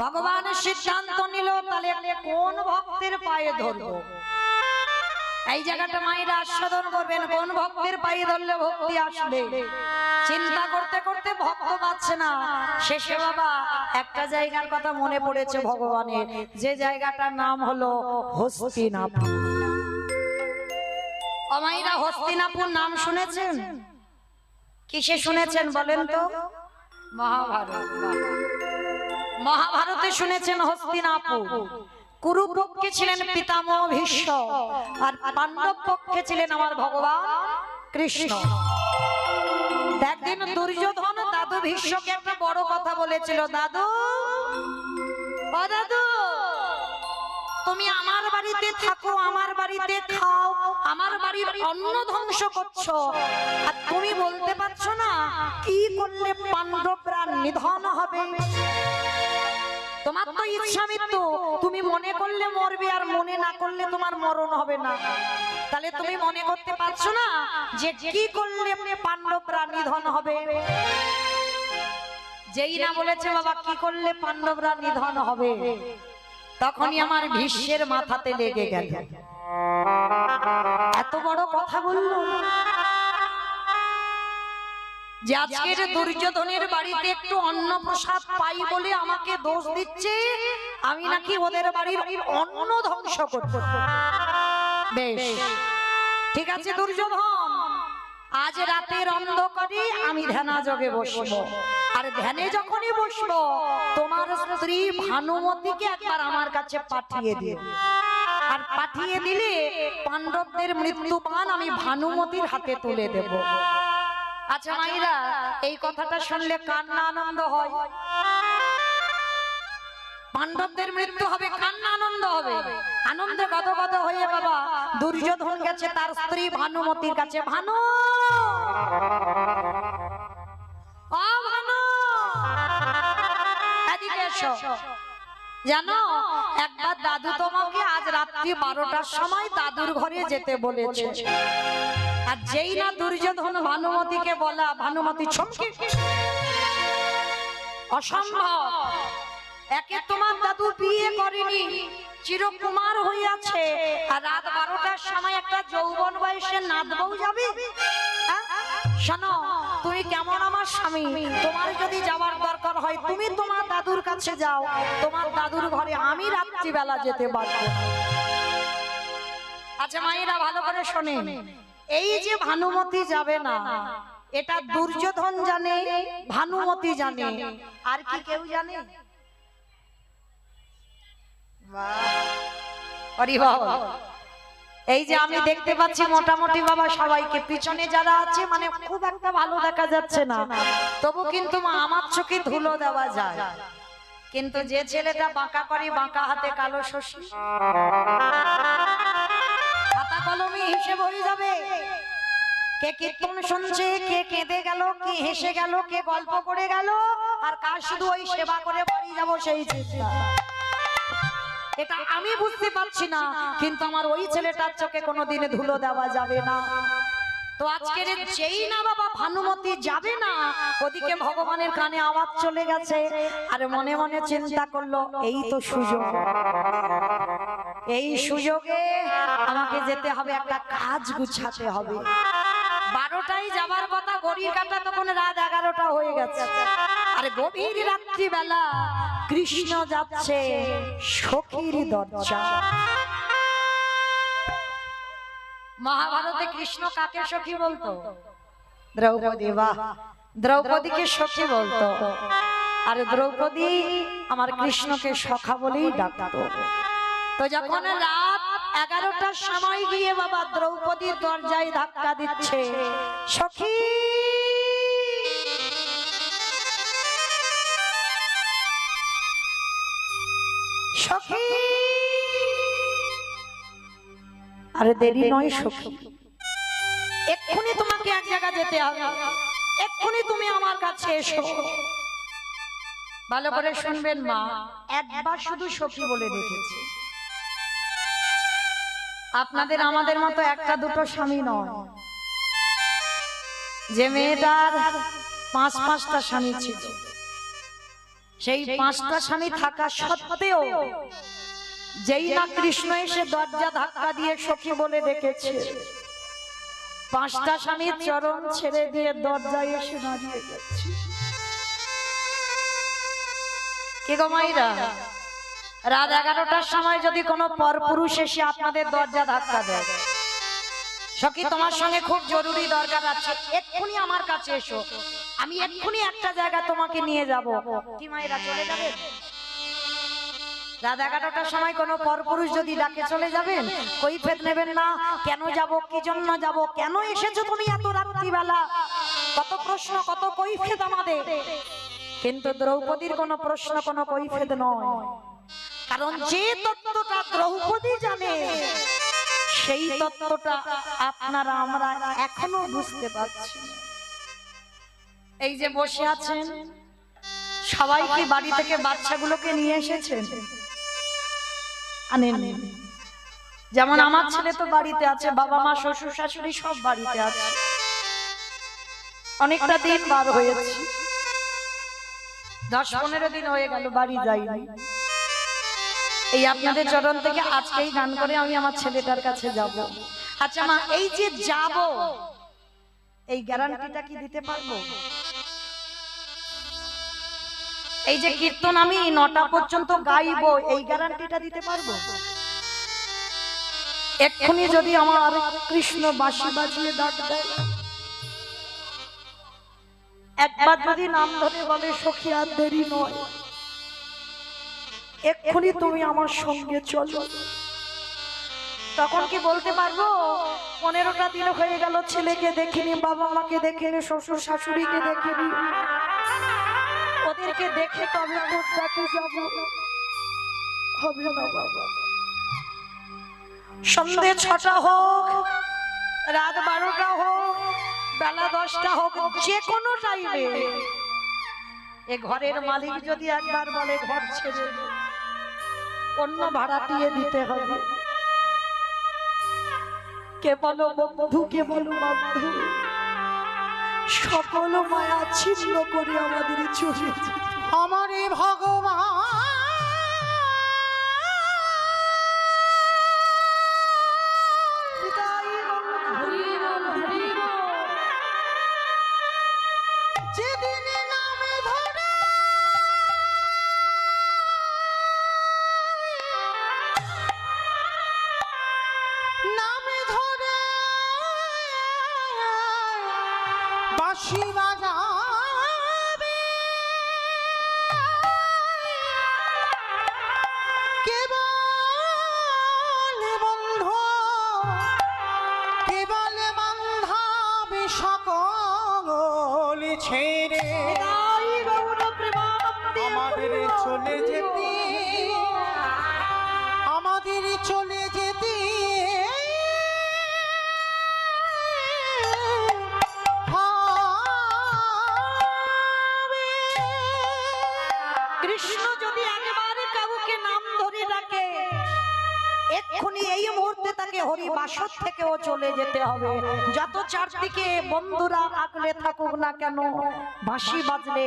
ভগবান সিদ্ধান্ত নিল তাহলে কোন ভক্তের পায়ে ধরবো। এই জায়গাটা মায়েরা আস্বাদন করবেন, কোন ভক্তের পায়ে ধরলে ভক্তি আসবে। চিন্তা করতে করতে ভক্ত পাচ্ছে না, শেষে বাবা একটা জায়গার কথা মনে পড়েছে ভগবানের, যে জায়গাটার নাম হলো হস্তিনাপুর। মায়েরা হস্তিনাপুর নাম শুনেছেন? কিসে শুনেছেন বলেন তো? মহাভারত। মহাভারতে শুনেছেন হস্তিনাপুর। কুরু পক্ষে ছিলেন পিতামহ ভীষ্ম, আর পাণ্ডব পক্ষে ছিলেন আমার ভগবান কৃষ্ণ। একদিন দুর্যোধন দাদু ভীষ্মকে একটা বড় কথা বলেছিল, দাদু ও দাদু, তুমি আমার বাড়িতে থাকো, আমার বাড়িতে খাও, আমার বাড়ির অন্ন ধ্বংস করছো, আর তুমি বলতে পারছো না কি করলে পাণ্ডবরা নিধন হবে। তোমার তো ইচ্ছা মৃত্যু, তুমি মনে করলে মরবে আর মনে না করলে তোমার মরণ হবে না। তাহলে তুমি মনে করতে পারছো না যে কি করলে পাণ্ডবরা নিধন হবে? যেই না বলেছে বাবা কি করলে পাণ্ডবরা নিধন হবে, তখনই আমার ভীষ্মের মাথাতে লেগে গেল। এত বড় কথা বললো যে আজকের দুর্যোধনের বাড়িতে একটু অন্ন প্রসাদ পাই বলে আমাকে দোষ দিচ্ছে, আমি নাকি ওদের বাড়ির অন্ন ধ্বংস করব। বেশ ঠিক আছে দুর্যোধন, আজ রাতের অন্ধকারে আমি ধ্যানাযোগে বসবো, আর ধ্যানে যখনই বসবো তোমার স্ত্রী ভানুমতিকে একবার আমার কাছে পাঠিয়ে দিও, আর পাঠিয়ে দিলে পাণ্ডবদের মৃত্যুবান আমি ভানুমতির হাতে তুলে দেব। আচ্ছা মাইরা, এই কথাটা শুনলে কার না আনন্দ হয়? পাণ্ডবদের মৃত্যু হবে, কার না আনন্দ হবে? আনন্দে গদগদ হয়ে বাবা দুর্যোধন গেছে তার স্ত্রী ভানুমতির কাছে। ভানু, ও ভানু, এদিকে এসো। জানো একবার দাদু তোমাকে আজ রাত্রি 12টার সময় দাদুর ঘরে যেতে বলেছে, আর যেই না দুর্যোধন ভানুমতিকে বলা, ভানুমতি চমকে, অসম্ভব, একে তোমার দাদু বিয়ে করেনি, চিরকুমার হয়ে আছে, আর রাত 12টার সময় একটা যৌবন বয়সে নাত বউ যাবে? শোনো, তুমি কেমন আমার স্বামী, তোমার যদি যাওয়ার দরকার হয় তুমি তোমার দাদুর কাছে যাও, তোমার দাদুর ঘরে আমি রাত্রিবেলা যেতে পারবো। আচ্ছা মায়েরা ভালো করে শোনে, এই যে ভানুমতি যাবে না এটা দুর্যোধন জানে, ভানুমতি জানে, আর কি কেউ জানে? এই যে আমি দেখতে পাচ্ছি মোটামুটি বাবা সবাইকে, পিছনে যারা আছে মানে খুব একটা ভালো দেখা যাচ্ছে না, তবু কিন্তু আমার চোখে ধুলো দেওয়া যায়। কিন্তু যে ছেলেটা বাঁকা করে, বাঁকা হাতে কালো শশী, খাতা কলমে হিসেব হয়ে যাবে, কে কীর্তন শুনছে, কে কেঁদে গেল, কে হেসে গেল, কে গল্প করে গেল, আর কার শুধু ওই সেবা করে বাড়ি যাব সেই চিন্তা। এটা আমি বুঝতে পারছি না, কিন্তু আমার ওই ছেলেটার চোখে কোনোদিনে ধুলো দেওয়া যাবে না। তো আজকের যেই না বাবা ভানুমতি যাবে না, ওদিকে ভগবানের কানে আওয়াজ চলে গেছে, আর মনে মনে চিন্তা করলো এই তো সুযোগ, এই সুযোগে আমাকে যেতে হবে, একটা কাজ গুছাতে হবে। 12টায় যাবার কথা, ঘড়ির কাঁটা তখন রাত 11টা হয়ে গেছে, আর গভীর রাত্রি বেলা কৃষ্ণ যাচ্ছে সখীর দরজা। মহাভারতে কৃষ্ণ কাকে সখী বলতো? দ্রৌপদী। বাহ, দ্রৌপদীকে সখী বলতো, আর দ্রৌপদী আমার কৃষ্ণকে সখা বলেই ডাকতো। তো যখন রাত 11টার সময় গিয়ে বাবা দ্রৌপদীর দরজায় ধাক্কা দিচ্ছে, সখী সখী, আরে দেরি নয় সখী, এক্ষুনি তোমাকে এক জায়গা যেতে হবে, এক্ষুনি তুমি আমার কাছে এসো। ভালো করে শুনবেন মা, একবার শুধু সখী বলে রেখেছে, আপনাদের আমাদের মতো একটা দুটো স্বামী নয়। যে মেয়েটার 5-5টা স্বামী ছিল, সেই পাঁচটা স্বামী থাকা সত্ত্বেও যেই না কৃষ্ণ এসে দরজা ধাক্কা দিয়ে সখী বলে ডেকেছে, পাঁচটা স্বামীর চরণ ছেড়ে দিয়ে দরজায় এসে দাঁড়িয়ে গেছে। কি গো মাইরা, রাত 11টার সময় যদি কোনো পরপুরুষ এসে আপনাদের দরজা ধাক্কা দেয়, সখী তোমার সঙ্গে খুব জরুরি দরকার আছে, এক্ষুনি আমার কাছে এসো, আমি এক্ষুনি একটা জায়গা তোমাকে নিয়ে যাব, কি মায়েরা চলে যাবে? রাত 11টার সময় কোনো পরপুরুষ যদি ডাকে চলে যাবেন? কৈফিয়ত নেবেন না, কেন যাব, কি জন্য যাব, কেন এসেছো তুমি এত রাত্রিবেলা, কত প্রশ্ন, কত কৈফিয়ত আমাদের। কিন্তু দ্রৌপদীর কোনো প্রশ্ন, কোনো কৈফিয়ত নয়, কারণ যে তত্ত্বটা দ্রৌপদী জানে সেই তত্ত্বটা আপনারা আমরা এখনো বুঝতে পারছি। এই যে বসে আছেন সবাই কি বাড়ি থেকে বাচ্চাগুলোকে নিয়ে এসেছেন? আনেন। যেমন আমার ছেলে তো বাড়িতে আছে, বাবা মা শ্বশুর শাশুড়ি সব বাড়িতে আছে, অনেকটা দিন বার হয়েছে, 10-15 দিন হয়ে গেল বাড়ি যাইনি। এই আপনাদের চরণ থেকে আজকেই গান করে আমি আমার ছেলেটার কাছে যাব। আচ্ছা মা, এই যে যাব, এই গ্যারান্টিটা কি দিতে পারবো? এই যে কীর্তন আমি 9টা পর্যন্ত গাইবো, এই গ্যারান্টিটা দিতে পারবো? এক্ষুনি যদি আমার কৃষ্ণ বাঁশি বাজিয়ে ডাক দেয়, একবার যদি নাম ধরে বলে সখী আর দেরি নয়, এক্ষুনি তুমি আমার সঙ্গে চলো, তখন কি বলতে পারবো 15টা দিন হয়ে গেল ছেলেকে দেখিনি, বাবা মাকে দেখিনি, শ্বশুর শাশুড়িকে দেখিনি, ওদেরকে দেখে তবে তোর ডাকে যাব? হবে না বাবা। সন্ধ্যে 6টা হোক, রাত 12টা হোক, বেলা 10টা হোক, যে কোনো টাইমে এ ঘরের মালিক যদি একবার বলে ঘর ছেড়ে অন্য ভাড়াটিয়ে দিতে হবে, কে বলো বন্ধু, কে বলো বন্ধু, সকল মায়া ছিন্ন করে আমাদের চলে আমারে ভগবান বাঁশি বাজাবে, কেবল বন্ধু, কেবল বান্ধাবে সকল ছেড়ে আমাদের চলে যেতে, আমাদের চলে যেতে কৃষ্ণ যদি একবারে কাউকে নাম ধরে ডাকে, এক্ষুনি এই মুহূর্তে তাকে হরিবাসর থেকেও চলে যেতে হবে। যত চারদিকে বন্ধুরা আগলে থাকুক না কেন, বাঁশি বাজলে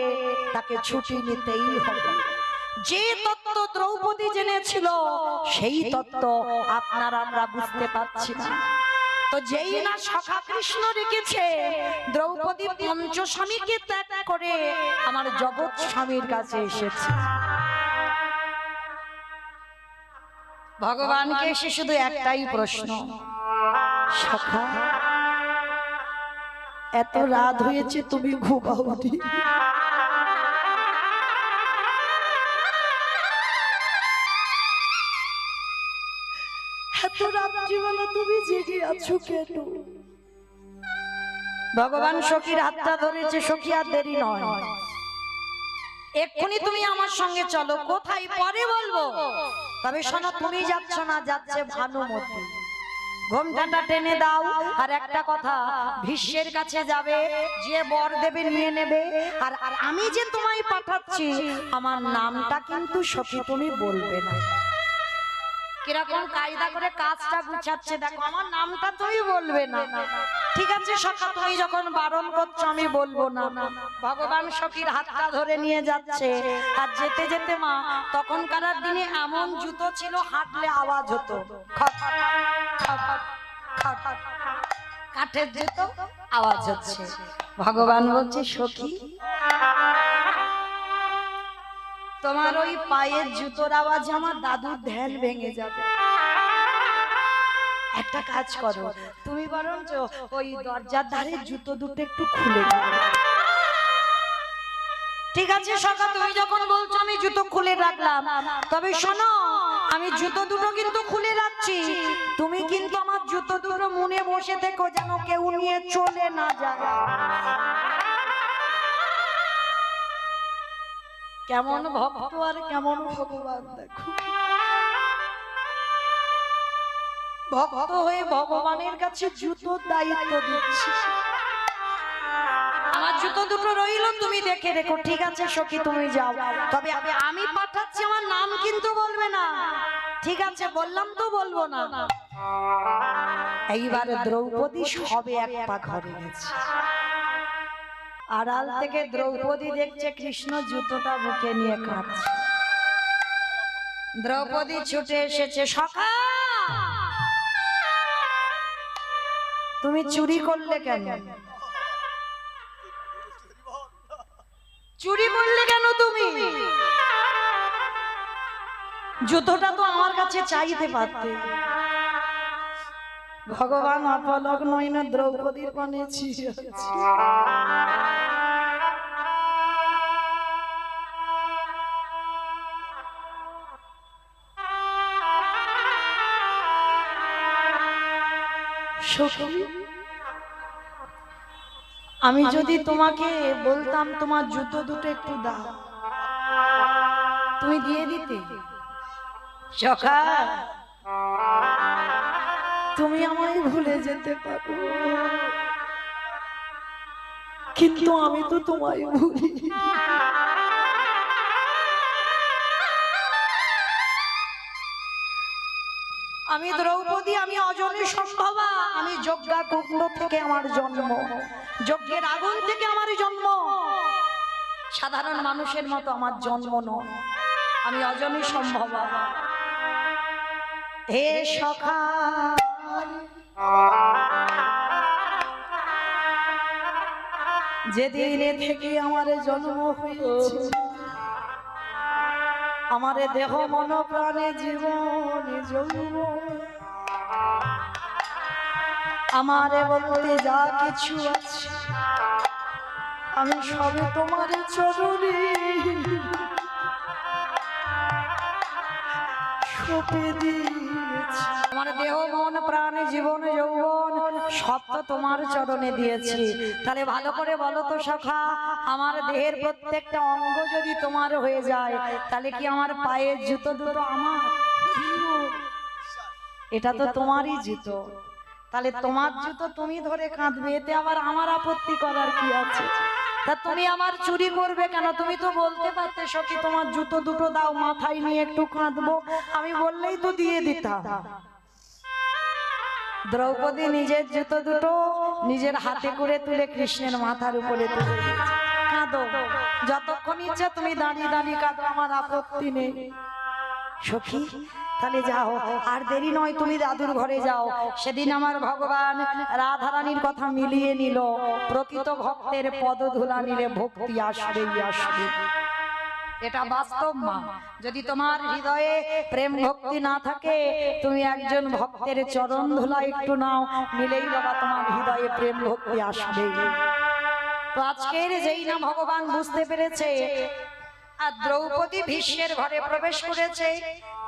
তাকে ছুটি নিতেই হবে। যে তত্ত্ব দ্রৌপদী জেনেছিল সেই তত্ত্ব আপনারা আমরা বুঝতে পারছি না। তো যেই না সখা কৃষ্ণ রেখেছে, দ্রৌপদী পঞ্চস্বামীকে ত্যাগ করে আমার জগৎ স্বামীর কাছে এসেছে। ভগবানকে এসে শুধু একটাই প্রশ্ন, সখা এত রাত হয়েছে তুমি ঘুমাওনি, এত রাত্রিবেলা তুমি জেগে আছো কেন? ভগবান সখীর হাতটা ধরেছে, সখী আর দেরি নয়, এক্ষুনি তুমি আমার সঙ্গে চলো। কোথায় পরে বলবো, তবে শোনো, তুমি যাচ্ছ না, যাচ্ছে ভানুমতি। ঘোমটাটা টেনে দাও, আর একটা কথা, ভীষ্মের কাছে যাবে, যে বর দেবে নিয়ে নেবে, আর আমি যে তোমায় পাঠাচ্ছি আমার নামটা কিন্তু সখী তুমি বলবে না। কিরকম কায়দা করে কাজটা গুছাচ্ছে দেখো। আমার নামটা তুমি বলবে না, ঠিক আছে সখা, তুমি যখন বারণ করছো আমি বলবো না। ভগবান সখীর হাতটা ধরে নিয়ে যাচ্ছে, আর যেতে যেতে মা, তখনকার দিনে এমন জুতো ছিল হাঁটলে আওয়াজ হতো, খট খট খট, কাঠের জুতো আওয়াজ হচ্ছে। ভগবান বলছে সখী, তোমার ওই পায়ের জুতোর আওয়াজে আমার দাদুর ধ্যান ভেঙে যাবে। একটা কাজ করো, তুমি বরঞ্চ ওই দরজার ধারে জুতো দুটো একটু খুলে দাও। ঠিক আছে সখা, তুমি যখন বলছো আমি জুতো খুলে রাখলাম, তবে শোনো, আমি জুতো দুটো কিন্তু খুলে রাখছি, তুমি কিন্তু আমার জুতো দুটো মনে বসে থেকো, যেন কেউ নিয়ে চলে না যায়। কেমন ভক্ত আর কেমন ভগবান দেখো। ভক্ত হয়ে ভগবানের কাছে জুতোর দায়িত্ব দিচ্ছি। আমার জুতো দুটো রইল, তুমি দেখে রেখো। ঠিক আছে সখী, তুমি যাও, তবে আমি পাঠাচ্ছি, আমার নাম কিন্তু বলবে না। ঠিক আছে বললাম তো, বলবো না। এইবার দ্রৌপদী সবে এক পা ঘরে গেছে, আড়াল থেকে দ্রৌপদী দেখছে কৃষ্ণ জুতোটা বুকে নিয়ে কাঁদছে। দ্রৌপদী ছুটে এসেছে, সখা তুমি চুরি করলে কেন? চুরি করলে কেন তুমি? জুতোটা তো আমার কাছে চাইতে পারতে। ভগবান অপলক নয় না, দ্রৌপদীর পানে ছিঁড়ে আমি যদি তোমাকে বলতাম তোমার জুতো দুটো একটু দাও, তুমি দিয়ে দিতে? সখা তুমি আমায় ভুলে যেতে পারো, কিন্তু আমি তো তোমায় ভুলি। আমি দ্রৌপদী, আমি অজনী সম্ভবা, আমি যজ্ঞা কুণ্ড থেকে আমার জন্ম, যজ্ঞের আগুন থেকে আমার জন্ম, সাধারণ মানুষের মতো আমার জন্ম নয়, আমি অজনী সম্ভবা। হে সখা যেদিন থেকে আমার জন্ম হয়েছে, আমারে দেহ মন প্রাণে জীবন যৌবন, আমারে বলতে যা কিছু আছে আমি সবে তোমার চরণে সঁপে দিয়েছি। আমার দেহ মন প্রাণে জীবন যৌবন সব তো তোমার চরণে দিয়েছি। তাহলে ভালো করে বলো তো সখা, আমার দেহের প্রত্যেকটা অঙ্গ যদি তোমার হয়ে যায়, তাহলে কি আমার পায়ের জুতো দুটো আমার? এটা তো তোমারই জুতো, তাহলে তোমার জুতো তুমি ধরে কাঁদবে, এতে আবার আমার আপত্তি করার কি আছে? তা তুমি আমার চুরি করবে কেন? তুমি তো বলতে পারতে সখী তোমার জুতো দুটো দাও, মাথায় নিয়ে একটু কাঁদবো, আমি বললেই তো দিয়ে দিতাম। দ্রৌপদী নিজের জুতো দুটো নিজের হাতে করে তুলে কৃষ্ণের মাথার উপরে তুলে দিয়েছে। কাঁদো, যতক্ষণ ইচ্ছা তুমি দাঁড়িয়ে দাঁড়িয়ে কাঁদো, আমার আপত্তি নেই। সখী তাহলে যাও, আর দেরি নয়, তুমি দাদুর ঘরে যাও। সেদিন আমার ভগবান রাধারানীর কথা মিলিয়ে নিল, প্রকৃত ভক্তের পদধূলা নিলে ভক্তি আসবেই আসবে, এটা বাস্তব মা। যদি তোমার হৃদয়ে প্রেম ভক্তি না থাকে, তুমি একজন ভক্তের চরণ ধুলা একটু নাও, নিলেই বাবা তোমার হৃদয়ে প্রেম ভক্তি আসবে। তো আজকের যেই না ভগবান বুঝতে পেরেছে, আর দ্রৌপদী ভীষ্মের ঘরে প্রবেশ করেছে,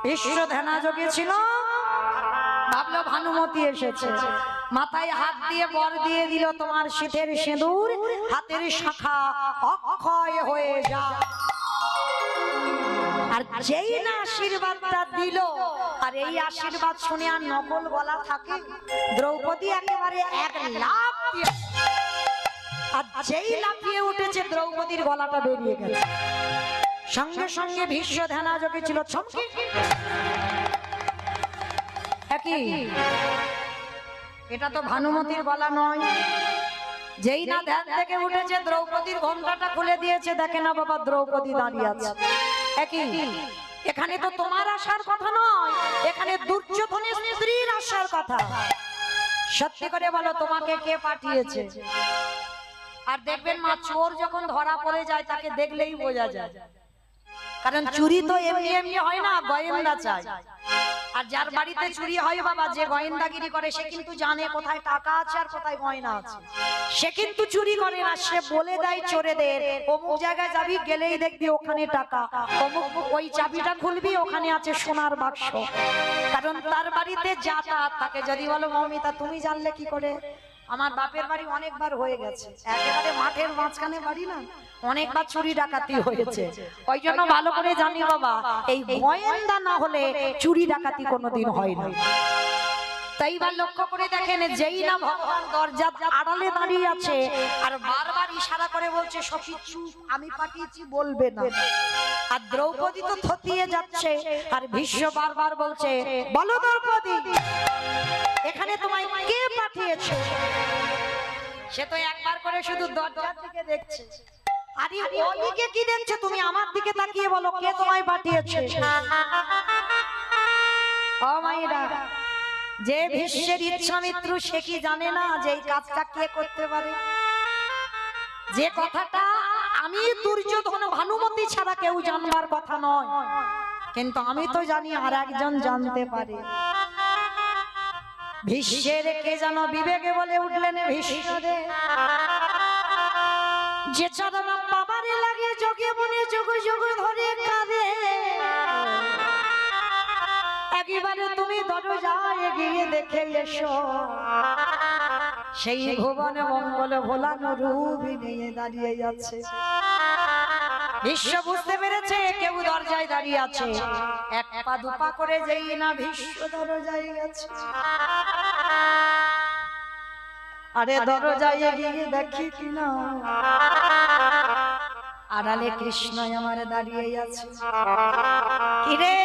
ভীষ্ম ধ্যানাযোগে ছিল, ভাবলো ভানুমতি এসেছে, মাথায় হাত দিয়ে বর দিয়ে দিল, তোমার শীতের সিঁদুর হাতের শাখা অক্ষয় হয়ে যা। আর যেই না আশীর্বাদটা দিল, আর এই আশীর্বাদ শুনে আর নকল বলা থাকে, দ্রৌপদী একেবারে এক লাফ দিয়ে, আর যেই লাফিয়ে উঠেছে দ্রৌপদীর গলাটা বেরিয়ে গেছে। সঙ্গে সঙ্গে ভীষ্ম ধ্যানাযোগে ছিল, চমকে একই, এটা তো ভানুমতির গলা নয়। যেই না ধ্যান থেকে উঠেছে দ্রৌপদীর ঘোমটাটা খুলে দিয়েছে, দেখে না বাবা দ্রৌপদী দাঁড়িয়ে আছে। একই, এখানে তো তোমার আসার কথা নয়, এখানে দুর্যোধনের স্ত্রীর আসার কথা। সত্যি করে বলো তোমাকে কে পাঠিয়েছে? আর দেখবেন মা, চোর যখন ধরা পড়ে যায় তাকে দেখলেই বোঝা যায়, কারণ চুরি তো এমনি এমনি হয় না, গোয়েন্দা চাই। আর যার বাড়িতে চুরি হয় বাবা, যে গোয়েন্দাগিরি করে সে কিন্তু জানে কোথায় টাকা আছে আর কোথায় গয়না আছে। সে কিন্তু চুরি করে না, সে বলে দেয় চোরেদের অমুক জায়গায় যাবি, গেলেই দেখবি ওখানে টাকা, অমুক ওই চাবিটা খুলবি ওখানে আছে সোনার বাক্স। কারণ তার বাড়িতে যাতায়াত থাকে। যদি বলো মৌমিতা তুমি জানলে কি করে? আমার বাপের বাড়ি অনেকবার হয়ে গেছে, একেবারে মাঠের মাঝখানে বাড়ি না, অনেকবার চুরি ডাকাতি হয়েছে। ওই জন্য ভালো করে জানি বাবা, এই গোয়েন্দা না হলে চুরি ডাকাতি কোনোদিন হয় না। তাই বা লক্ষ্য করে দেখেন, যেই না ভগবান দরজার আড়ালে দাঁড়িয়ে আছে আর বারবার ইশারা করে বলছে সখী চুপ, আমি পাঠিয়েছি বলবে না। আর দ্রৌপদী তো থতিয়ে যাচ্ছে, আর ভীষ্ম বারবার বলছে বলো দ্রৌপদী, এখানে তোমায় কে পাঠিয়েছে? সে তো একবার করে শুধু দরজার দিকে দেখছে। আরে ওদিকে কি দেখছো তুমি? আমার দিকে তাকিয়ে বলো কে তোমায় পাঠিয়েছে? ও মাইরা, যে ভীষ্মের ইচ্ছামিত্র সে কি জানে না যে এই কাজটা কে করতে পারে? যে কথাটা আমি দুর্যোধন ভানুমতি ছাড়া কেউ জানবার কথা নয়, কিন্তু আমি তো জানি আর একজন জানতে পারে। ভীষ্মের কে যেন বিবেকে বলে উঠলেন, ভীষ্মরে যে চরণ বাবারে লাগে যোগে মনে যুগ যুগ ধরে কাঁদে, একেবারে তুমি দরজায় গিয়ে দেখে এসো, সেই ভুবনে মঙ্গল ভোলানো রূপ নিয়ে দাঁড়িয়ে আছে। ভীষ্ম বুঝতে পেরেছে কেউ দরজায় দাঁড়িয়ে আছে, এক পা দুপা করে যেই না ভীষ্ম দরজায় গেছে। আরে দরজায় গিয়ে দেখি কিনা আড়ালে কৃষ্ণ আমার দাঁড়িয়ে আছে। কিরে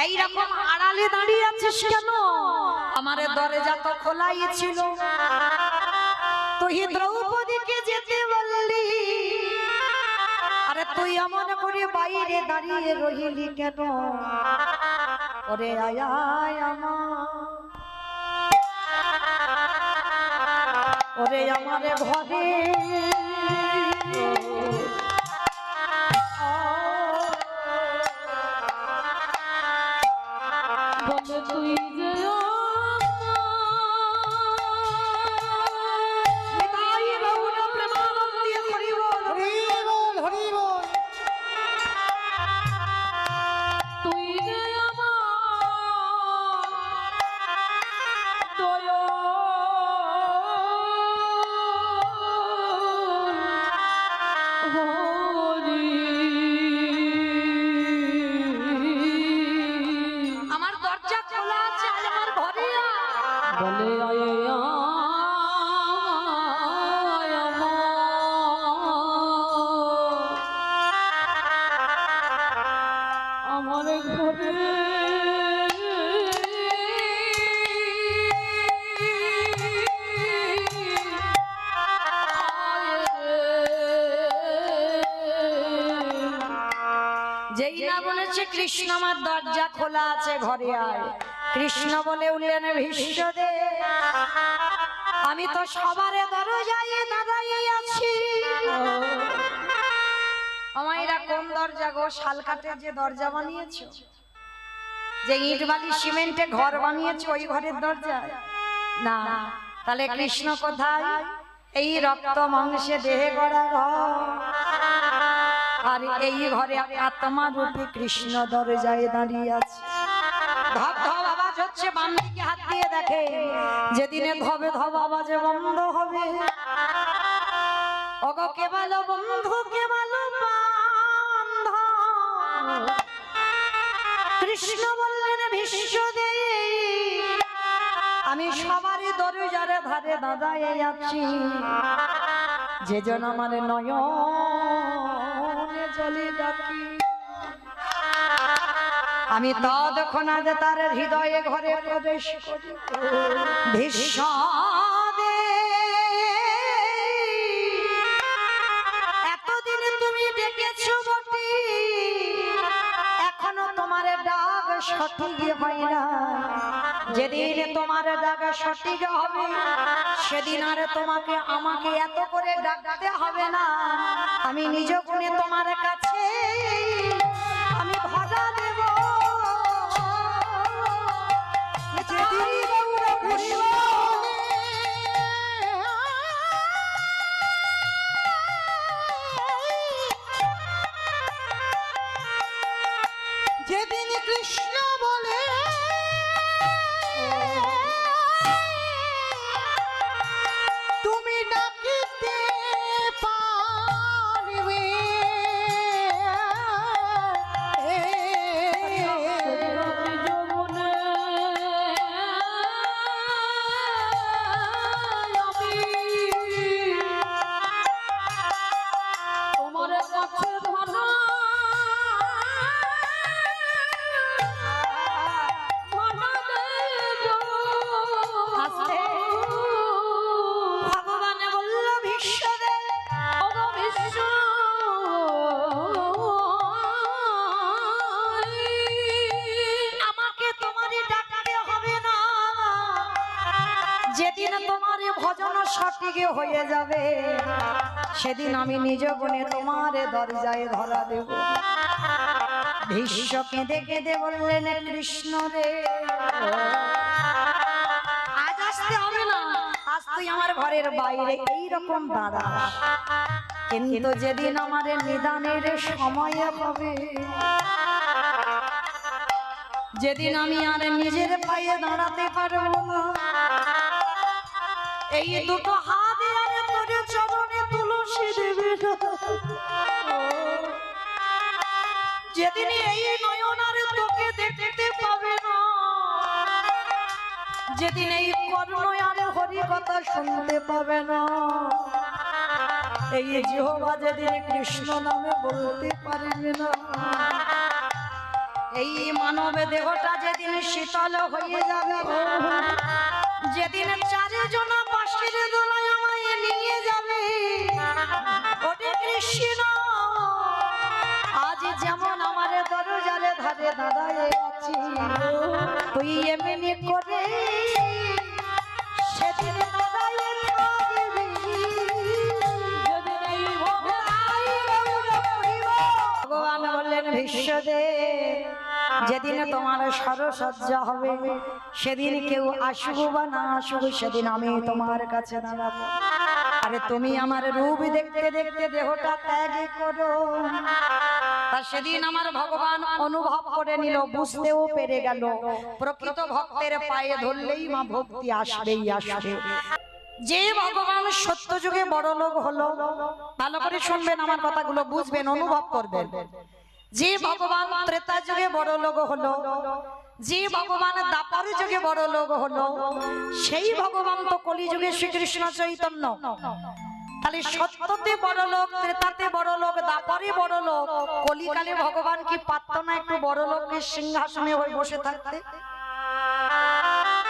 এইরকম আড়ালে দাঁড়িয়ে আছিস কেন? আমার দরজা তো খোলাই ছিল, তুই দ্রৌপদীকে যেতে বললি, আরে তুই এমন করে বাইরে দাঁড়িয়ে রইলি কেন? ওরে আয় আয় আমার, ওরে আমার ঘরে বলে তুই যে যেই না বলেছে কৃষ্ণ আমার দরজা খোলা আছে ঘরে আয়, কৃষ্ণ বলে উঠলেন ভীষ্মদে আমি তো সবারে দরজায় দাঁড়িয়ে আছি। আমায়রা কোন দরজা গো? শালকাঠের যে দরজা বানিয়েছো, যে ইট বালি সিমেন্টে ঘর বানিয়েছো, ওই ঘরের দরজা না। তাহলে কৃষ্ণ কোথায়? এই রক্ত মাংসে দেহে গড়া ঘর, আর এই ঘরে আত্মা রূপী কৃষ্ণ দরজায় দাঁড়িয়ে আছে। ধপ ধপ আওয়াজ হচ্ছে, বাম দিকে হাত দিয়ে দেখে, যেদিনে ধবে ধপ আওয়াজে বন্ধ হবে। ওগো কে ভালো বন্ধু, কে ভালো বান্ধব, কৃষ্ণ বললেন ভীষ্মদে আমি সবারই দরজার ধারে দাঁড়ায়ে আছি, যে জন আমার নয়নে জলে ডাকি। আমি ততক্ষণ আজ তার হৃদয়ে ঘরে প্রবেশ করি। ভীষ্মদে এতদিন তুমি ডেকেছো বটে, এখনো তোমার ডাক সঠিক হয় না। যেদিন তোমার ডাক সঠিক হবে সেদিন আর তোমাকে আমাকে এত করে ডাকতে হবে না। আমি নিজ গুণে তোমার কাছে আমি ভজা দেব। যেদিন কৃষ্ণ বলে তুমি ডাকিতে পারবে, তোমার কাছে ধরা ভগবান বলল ভীষ্মদেব আমাকে তোমারই ডাকতে হবে না। যেদিন তোমার ভজন সঠিক হয়ে যাবে সেদিন আমি নিজ গুণে তোমার দরজায় ধরা দেব। ভীষ্ম কেঁদে কেঁদে বললেন কৃষ্ণ রে আজ আসতে হবে না, আজ তুই আমার ঘরের বাইরে এইরকম দাঁড়া, কিন্তু যেদিন আমার নিদানের সময় হবে যেদিন আমি আর নিজের পায়ে দাঁড়াতে পারবো না, এই দুটো হাত আর তোর চরণে তুলসী দেবে না। যেদিন এই নয়ন আর তোকে দেখতে পাবে না, যেদিন এই কর্ণ আর হরি কথা শুনতে পাবে না, এই জিহ্বা যেদিন কৃষ্ণ নামে বলতে পারবে না, এই মানব দেহটা যেদিন শীতল হয়ে যাবে, যেদিন চারিজন বাঁশির দোলায় আমায় নিয়ে যাবে, ওরে কৃষ্ণ আজ যেমন আমার দরজার ধারে দাঁড়ায় আছি, তুই এমনি করে সেদিন দাঁড়ায় থাকবি। ভগবান বললেন ভীষ্মদেব যেদিন তোমার সরসজ্জা হবে সেদিন কেউ আসুক বা না আসুক সেদিন আমি তোমার কাছে দাঁড়াবো। আরে তুমি আমার রূপ দেখতে দেখতে দেহটা ত্যাগ করো। তা সেদিন আমার ভগবান অনুভব করে নিল, বুঝতেও পেরে গেল প্রকৃত ভক্তের পায়ে ধরলেই মা ভক্তি আসবেই আসবে। যে ভগবান সত্য যুগে বড় লোক হলো, ভালো করে শুনবেন আমার কথাগুলো, বুঝবেন, অনুভব করবেন। যে ভগবান ত্রেতা যুগে বড় লোক হলো, যে ভগবান দ্বাপর যুগে বড় লোক হলো, সেই ভগবান তো কলি যুগে শ্রীকৃষ্ণ চৈতন্য। তাহলে সত্যতে বড় লোক, ত্রেতাতে বড় লোক, দ্বাপরে বড় লোক, কলিকালে ভগবান কি পারত না একটু বড় লোকের সিংহাসনে হয়ে বসে থাকতে?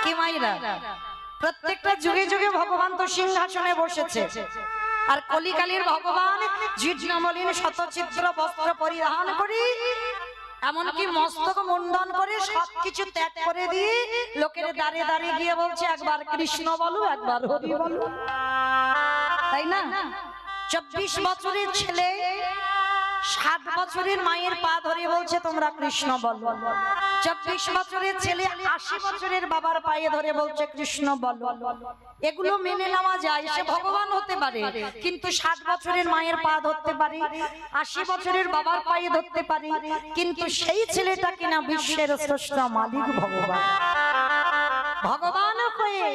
কি মাইরা, প্রত্যেকটা যুগে যুগে ভগবান তো সিংহাসনে বসেছে। আর কলিকালের ভগবান জীর্ণমলিন শতচিত্র বস্ত্র পরিধান করি, এমনকি মস্তক মুন্ডন করে সবকিছু ত্যাগ করে দিয়ে লোকের দাঁড়িয়ে দাঁড়িয়ে গিয়ে বলছে একবার কৃষ্ণ বলো, একবার হরি বলো, তাই না? 24 বছরের ছেলে 7 বছরের মায়ের পা ধরে বলছে তোমরা কৃষ্ণ বলো। 24 বছরের ছেলে 80 বছরের বাবার পায়ে ধরে বলছে কৃষ্ণ বলো। এগুলো মেনে নেওয়া যায়, সে ভগবান হতে পারে, কিন্তু 7 বছরের মায়ের পা ধরতে পারে, 80 বছরের বাবার পায়ে ধরতে পারে, কিন্তু সেই ছেলেটা কিনা বিশ্বের স্রষ্টা মালিক ভগবান। ভগবান হয়ে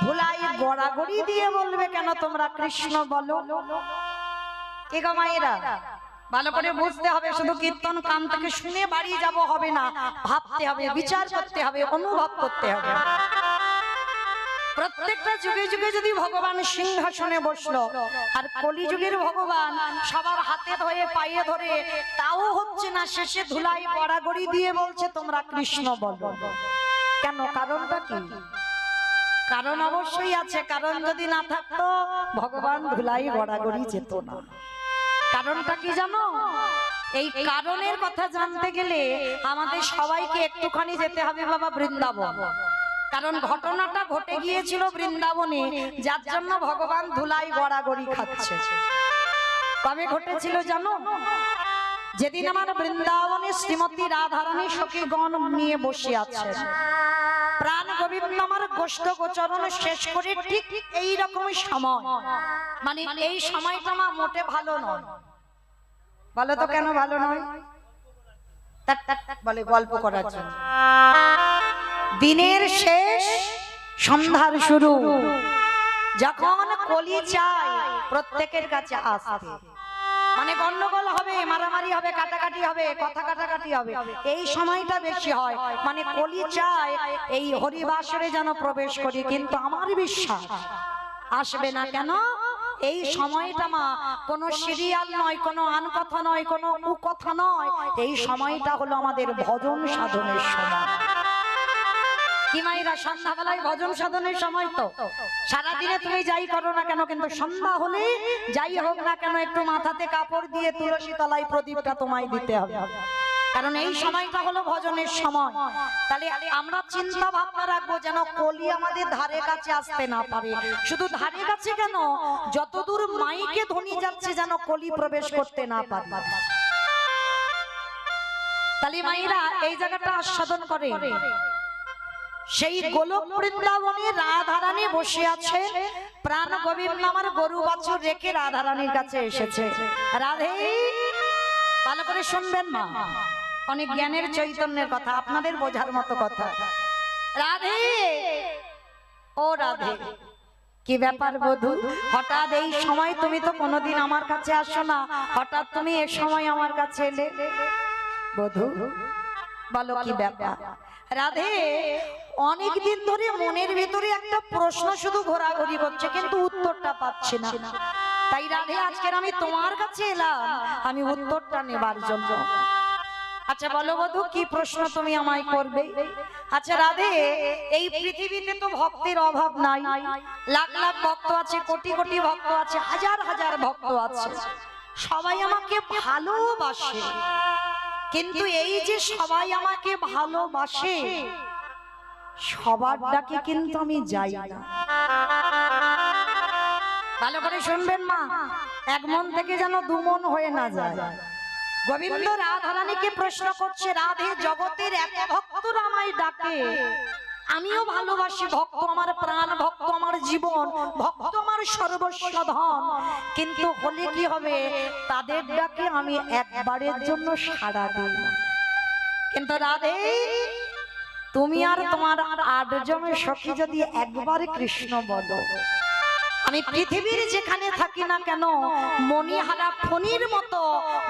ধুলাই গড়াগড়ি দিয়ে বলবে কেন তোমরা কৃষ্ণ বলো? কে গো মায়েরা, ভালো করে বুঝতে হবে। শুধু কীর্তন কান থেকে শুনে বাড়ি যাব হবে না, ভাবতে হবে, বিচার করতে হবে, অনুভব করতে হবে। প্রত্যেকটা যুগে যুগে যদি ভগবান সিংহাসনে বসলো আর কলিযুগের ভগবান সবার হাতে ধরে পায়ে ধরে তাও হচ্ছে না, শেষে ধুলাই গড়াগড়ি দিয়ে বলছে তোমরা কৃষ্ণ বলো। কেন? কারণটা কি? কারণ অবশ্যই আছে। কারণ যদি না থাকতো ভগবান ধুলাই গড়াগড়ি যেত না। কারণটা কি জানো? এই কারণের কথা জানতে গেলে আমাদের সবাইকে একটুখানি যেতে হবে বাবা বৃন্দাবন। কারণ ঘটনাটা ঘটে গিয়েছিল বৃন্দাবনে, যার জন্য ভগবান ধুলাই গড়াগড়ি খাচ্ছে। কবে ঘটেছিল জানো? যেদিন আমার বৃন্দাবনে শ্রীমতী রাধারানী সখীগণ নিয়ে বসে আছে, প্রাণ গোবিন্দ আমার গোষ্ঠ গোচরণ শেষ করে ঠিক এই রকমই সময়, মানে এই সময়টা মা মোটে ভালো নয়। বলো তো কেন ভালো নয়? বলে গল্প করার জন্য। দিনের শেষ, সন্ধ্যার শুরু, যখন কলি চায় প্রত্যেকের কাছে আসতে, মানে গন্ডগোল হবে, মারামারি হবে, কাটাকাটি হবে, কথা কাটাকাটি হবে, এই সময়টা বেশি হয়। মানে কলি চায় এই হরিবাসরে যেন প্রবেশ করি, কিন্তু আমার বিশ্বাস আসবে না। কেন? এই সময়টা মা কোনো সিরিয়াল নয়, কোনো আন কথা নয়, কোনো কুকথা নয়, এই সময়টা হলো আমাদের ভজন সাধনের সময়। কি মাইরা? সন্ধ্যাবেলায় ভজন সাধনের সময়। তো সারাদিনে তুমি যাই করো না কেন, কিন্তু সন্ধ্যা হলে যাই হোক না কেন একটু মাথাতে কাপড় দিয়ে তুলসী তলায় প্রদীপটা তোমায় দিতে হবে, কারণ এই সময়টা হলো ভজনের সময়। তাহলে আমরা চিন্তা ভাবনা রাখবো যেন কলি আমাদের ধারে কাছে আসতে না পারে। শুধু ধারে কাছে কেন, যতদূর মাইকে ধ্বনি যাচ্ছে যেন কলি প্রবেশ করতে না পারে। তাহলে মাইরা এই জায়গাটা আস্বাদন করে। সেই গোলক বৃন্দাবনে রাধারানী বসে আছে, প্রাণ গোবিন্দ আমার গরু বাছুর রেখে রাধারানীর কাছে এসেছে। রাধে, ভালো করে শুনবেন মা, অনেক জ্ঞানের চৈতন্যের কথা, আপনাদের বোঝার মতো কথা। রাধে, ও রাধে, কি ব্যাপার বধূ? হঠাৎ এই সময়? তুমি তো কোনোদিন আমার কাছে আসো না, হঠাৎ তুমি এ সময় আমার কাছে এলে। বধূ বলো কি ব্যাপার? রাধে, অনেকদিন ধরে মনের ভিতরে একটা প্রশ্ন শুধু ঘোরাঘুরি করছে, কিন্তু উত্তরটা পাচ্ছি না। তাই রাধে, আজকের আমি তোমার কাছে এলাম, আমি উত্তরটা নেবার জন্য। আচ্ছা বলো বধূ, কি প্রশ্ন তুমি আমায় করবে? আচ্ছা রাধে, এই পৃথিবীতে তো ভক্তের অভাব নাই, লাখ লাখ ভক্ত আছে, কোটি কোটি ভক্ত আছে, হাজার হাজার ভক্ত আছে, সবাই আমাকে ভালোবাসে, কিন্তু এই যে সবাই আমাকে ভালোবাসে, সবার ডাকে কিন্তু আমি যাই না। ভালো করে শুনবেন মা, এক মন থেকে যেন দু মন হয়ে না যায়। গোবিন্দ রাধারানীকে প্রশ্ন করছে, রাধে, জগতের এত ভক্তরা আমায় ডাকে, আমিও ভালোবাসি, ভক্ত আমার প্রাণ, ভক্ত আমার জীবন, ভক্ত আমার সর্বস্ব ধন, কিন্তু হলে কি হবে, তাদের ডাকে আমি একবারের জন্য সাড়া দিই না। কিন্তু রাধে, তুমি আর তোমার 8 জন সখী যদি একবারে কৃষ্ণ বলো, আমি পৃথিবীর যেখানে থাকি না কেন, মণিহারা ফণির মতো,